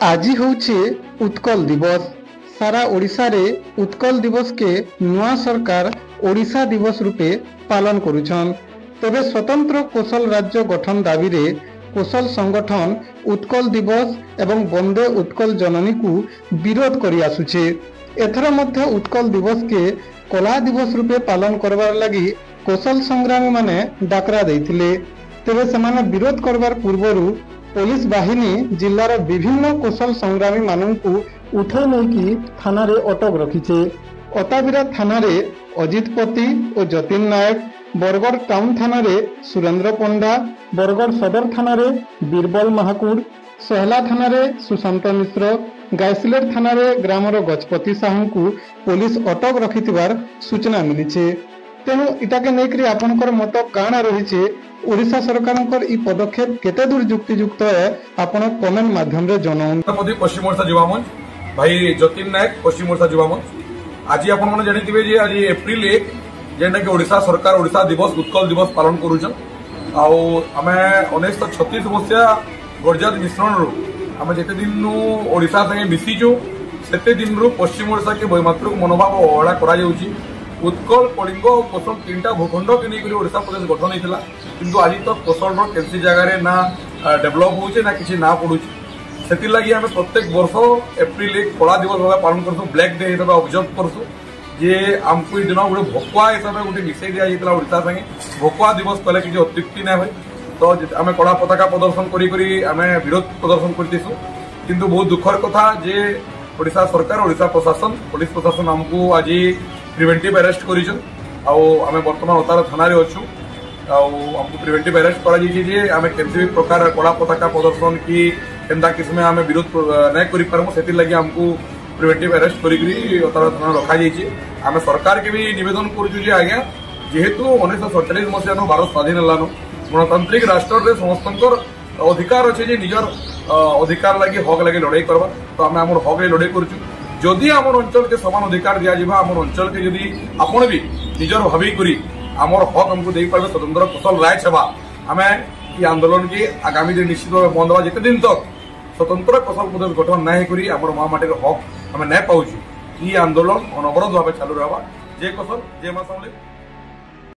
आज होउछे उत्कल दिवस। सारा ओडिशा रे उत्कल दिवस के नुआ सरकार ओडिशा दिवस रूपे पालन करुछन। तबे स्वतंत्र कोशल राज्य गठन दाबी रे कोशल संगठन उत्कल दिवस एवं वंदे उत्कल जननी को विरोध करि आसुछे। एथर मध्य उत्कल दिवस के कला दिवस रूपे पालन करबार लगी कोशल संग्रामी माने डाकरा देथिले। तेबे सेमाने विरोध करबार पूर्वरु पुलिस बाहिनी जिल्लार विभिन्न कोशल संग्रामी माननकु उठाई नहीं थाना रे अटक रखिछे। अताबिरा थाना रे अजित पति और जतिन नायक, बरगढ़ टाउन थाना रे सुरेंद्र पंडा, बरगढ़ सदर थाना रे बीरबल महाकुड़, सहला थाना रे सुशांत मिश्र, गायसिलेट थाना रे ग्रामर गजपति साहू को पुलिस अटक रखिथिबार सूचना मिलिछे। तेणु इटाके नेकरी आपनकर मत काना रहिछे, ओडिशा सरकारनकर ई पदक्षेप केते दूर युक्तियुक्त है, आपण कमेंट माध्यम रे जनाउन। पश्चिम ओडिशा युवा मंच भाई जतिन नायक पश्चिम ओडिशा युवा मंच आज आपण माने जानिथिबे जे आज एप्रिल 1 जेंटा कि ओडिशा सरकार ओडिशा दिवस उत्कल दिवस पालन करूछन। आउ आमे 1936 मसिया गरजात मिश्रण रो आमे जेते दिन ओडिशा संगे मिसिजो सेते दिन रो पश्चिम ओडिशा के वैमातृक मनोभाव अवहेला करा जाउची। उत्कल कलिंग कोशल तीनटा भूखंड के नहीं ओडिशा प्रदेश गठन होता किंतु आज तक कोशल कैसी जगह ना डेभलप होचे ना किसी ना पड़ुची। से लगी आम प्रत्येक वर्ष एप्रिल 1 कला दिवस भाव पालन करसु, ब्लैक डे हिसाब ऑब्जर्व करसु जे आमको दिन गोटे भकुआ हिसाब गोटे मिसई दिया जाता ओडिशा संगे। भकुआ दिवस कहले किसी अत्युक्ति ना हुए तो आम कला पताका प्रदर्शन करी आम विरोध प्रदर्शन करतीसु। किंतु बहुत दुखर कथा जे ओडिशा सरकार ओडिशा प्रशासन पुलिस प्रशासन आमको आज प्रिवेंटिव अरेस्ट करिछन। आमे वर्तमान अतार थाना रे अछु। हमको प्रिवेंटिव अरेस्ट करा जे जे आमे केनसे भी प्रकार कला पताका प्रदर्शन की केनदा किस्म आमे विरोध नै करि परमु सेति लागि हमको प्रिवेंटिव अरेस्ट करी अतार थाना रखा जाइछि। आमे सरकार के भी निवेदन करूछु जे आज्ञा जेहेतु 1947 मसिया नो भारत स्वाधीन हलानो गणतांत्रिक राष्ट्र रे समस्तंकर अधिकार अछि जे निजर अधिकार लागि हक लागि लड़ाई करबा। तो आमे हमर हक लागि लड़ाई करूछु। जदि आमर अंचल के समान अधिकार दिया जाए आमर अंचल के जदि आपण भी निजर भावी करी आमर हक हमको दे पारे स्वतंत्र कोशल राइट्स हेबा आमे ई आंदोलन की आगामी दिन निश्चित भाव बंद होगा। जिते दिन तक स्वतंत्र कोशल प्रदेश गठन ना करी आमर महामाटी हक आमे नै पाउछु ई आंदोलन अनवरत भाव चालू रहबा। जे कोशल जे मासमले।